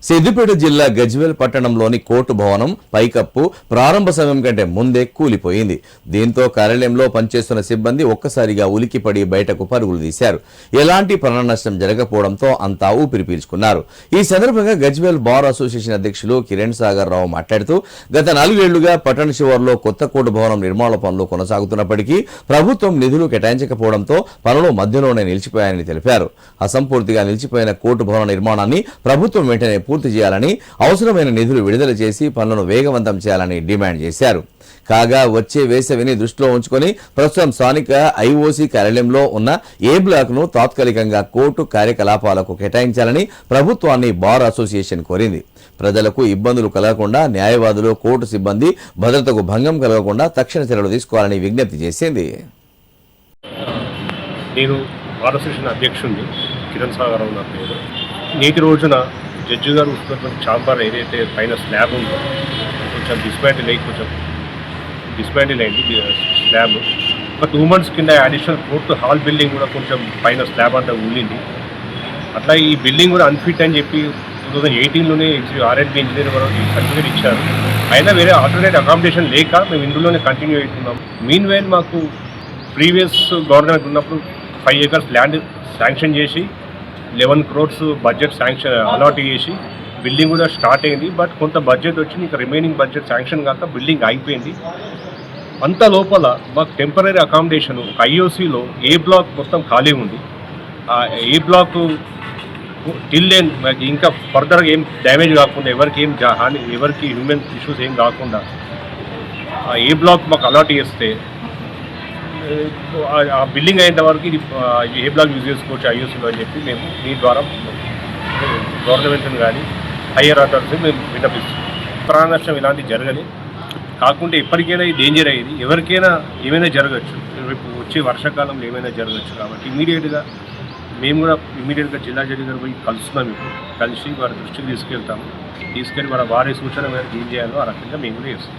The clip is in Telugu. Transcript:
సిద్దిపేట జిల్లా గజ్వేల్ పట్టణంలోని కోర్టు భవనం పైకప్పు ప్రారంభ సమయం కంటే ముందే కూలిపోయింది. దీంతో కార్యాలయంలో పనిచేస్తున్న సిబ్బంది ఒక్కసారిగా ఉలికిపడి బయటకు పరుగులు తీశారు. ఎలాంటి ప్రాణ నష్టం జరగకపోవడంతో అంతా ఊపిరి పీల్చుకున్నారు. ఈ సందర్భంగా గజ్వేల్ బార్ అసోసియేషన్ అధ్యక్షులు కిరణ్ సాగర్ రావు మాట్లాడుతూ గత 4 ఏళ్లుగా పట్టణ శివారులో కొత్త కోర్టు భవనం నిర్మాణ పనులు కొనసాగుతున్నప్పటికీ ప్రభుత్వం నిధులు కేటాయించకపోవడంతో పనులు మధ్యలోనే నిలిచిపోయాయని తెలిపారు. అసంపూర్తిగా నిలిచిపోయిన కోర్టు భవన నిర్మాణాన్ని ప్రభుత్వం వెంటనే పూర్తి చేయాలని, అవసరమైన నిధులు విడుదల చేసి పనులను వేగవంతం చేయాలని డిమాండ్ చేశారు. కాగా వచ్చే వేసవిని దృష్టిలో ఉంచుకొని ప్రస్తుతం స్థానిక ఐఓసీ కార్యాలయంలో ఉన్న ఏ బ్లాక్ ను తాత్కాలికంగా కోర్టు కార్యకలాపాలకు కేటాయించాలని ప్రభుత్వాన్ని బార్ అసోసియేషన్ కోరింది. ప్రజలకు ఇబ్బందులు కలగకుండా న్యాయవాదులు, కోర్టు సిబ్బంది భద్రతకు భంగం కలగకుండా తక్షణ చర్యలు తీసుకోవాలని విజ్ఞప్తి చేసింది. నేను బార్ అసోసియేషన్ అధ్యక్షుడిని కిరణ్ సాగర్ రావు నా పేరు. నేటి రోజున జడ్జి గారు ఉస్తున్నటువంటి ఛాంబర్ ఏదైతే పైన స్లాబ్ ఉందో కొంచెం డిస్మాంటిల్ అయింది స్లాబ్. ఒక 2 months కింద అడిషనల్ కోర్టు హాల్ బిల్డింగ్ కూడా కొంచెం పైన స్లాబ్ అంతా ఊలింది. అట్లా ఈ బిల్డింగ్ కూడా అన్ఫిట్ అని చెప్పి 2018లోనే ఆర్ఎండ్బి ఇంజనీర్ సర్టిఫికేట్ ఇచ్చారు. అయినా వేరే ఆల్టర్నేట్ అకామిడేషన్ లేక మేము ఇందులోనే కంటిన్యూ అవుతున్నాం. మీన్ వైల్ మాకు ప్రీవియస్ గవర్నమెంట్ ఉన్నప్పుడు 5 acres ల్యాండ్ శాంక్షన్ చేసి 11 crores బడ్జెట్ శాంక్షన్ అలాట్ చేసి బిల్డింగ్ కూడా స్టార్ట్ అయింది. బట్ కొంత బడ్జెట్ వచ్చింది, ఇంకా రిమైనింగ్ బడ్జెట్ శాంక్షన్ కాక బిల్డింగ్ ఆగిపోయింది. అంత లోపల మాకు టెంపరీ అకామిడేషన్ ఒక ఐఓసీలో ఏ బ్లాక్ మొత్తం ఖాళీ ఉంది. ఆ ఏ బ్లాక్ టిల్ దెన్ మాకు ఇంకా ఫర్దర్గా ఏం డ్యామేజ్ కాకుండా, ఎవరికి హ్యూమన్ ఇష్యూస్ ఏం కాకుండా ఆ ఏ బ్లాక్ మాకు అలాట్ చేస్తే ఆ బిల్డింగ్ అయ్యేంత వరకు ఇది ఏ బ్లాక్ యూజ్ చేసుకోవచ్చు ఐఓసీలో అని చెప్పి మేము మీ ద్వారా గవర్నమెంట్ని కానీ హయ్యర్ అథారిటీస్ మేము విన్నపిస్తాం. ప్రాణ నష్టం ఇలాంటివి జరగలేదు. కాకుండా ఎప్పటికైనా ఇది డేంజర్ అయ్యేది, ఎవరికైనా ఏమైనా జరగచ్చు, రేపు వచ్చే వర్షాకాలంలో ఏమైనా జరగచ్చు. కాబట్టి మేము కూడా ఇమీడియట్గా జిల్లా జడ్జి గారు పోయి కలుస్తున్నాం. ఇప్పుడు కలిసి వారి దృష్టికి తీసుకెళ్లి వారి సూచన మేరకు ఏం చేయాలో ఆ రకంగా మేము కూడా చేస్తాం.